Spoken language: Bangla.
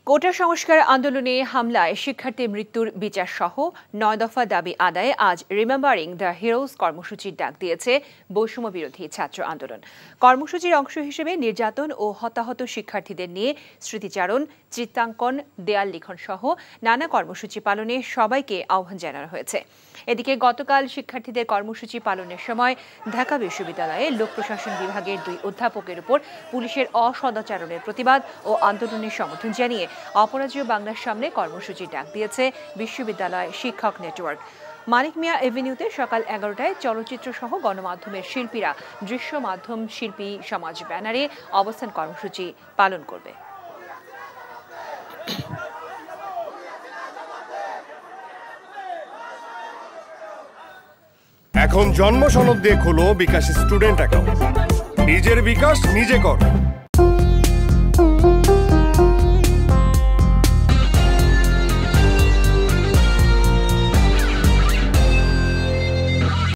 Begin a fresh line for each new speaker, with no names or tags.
কোটা সংস্কার আন্দোলনে হামলায় শিক্ষার্থীর মৃত্যুর বিচার সহ ৯ দফা দাবি আদায়ে আজ রিমেম্বারিং দ্য হিরোজ কর্মসূচির ডাক দিয়েছে বৈষম্য বিরোধী ছাত্র আন্দোলন। কর্মসূচির অংশ হিসেবে নির্যাতন ও হতাহত শিক্ষার্থীদের নিয়ে স্মৃতিচারণ, চিত্রাঙ্কন, দেয়াল লিখন সহ নানা কর্মসূচি পালনে সবাইকে আহ্বান জানানো হয়েছে। এদিকে গতকাল শিক্ষার্থীদের কর্মসূচি পালনের সময় ঢাকা বিশ্ববিদ্যালয়ে লোক প্রশাসন বিভাগের ২ অধ্যাপকের উপর পুলিশের অসদাচরণের প্রতিবাদ ও আন্দোলনের সমর্থন জানিয়ে অপরাজেয় বাংলার সামনে কর্মসূচির ডাক দিয়েছে বিশ্ববিদ্যালয় শিক্ষক নেটওয়ার্ক। মানিক মিয়া এভিনিউতে সকাল ১১টায় চলচ্চিত্র সহ গণমাধ্যমের শিল্পীরা দৃশ্য মাধ্যম শিল্পী সমাজ ব্যানারে অবস্থান কর্মসূচি পালন করবে।
এখন জন্ম সনদ দিয়ে খোলো বিকাশ স্টুডেন্ট অ্যাকাউন্ট। নিজের বিকাশ নিজে কর।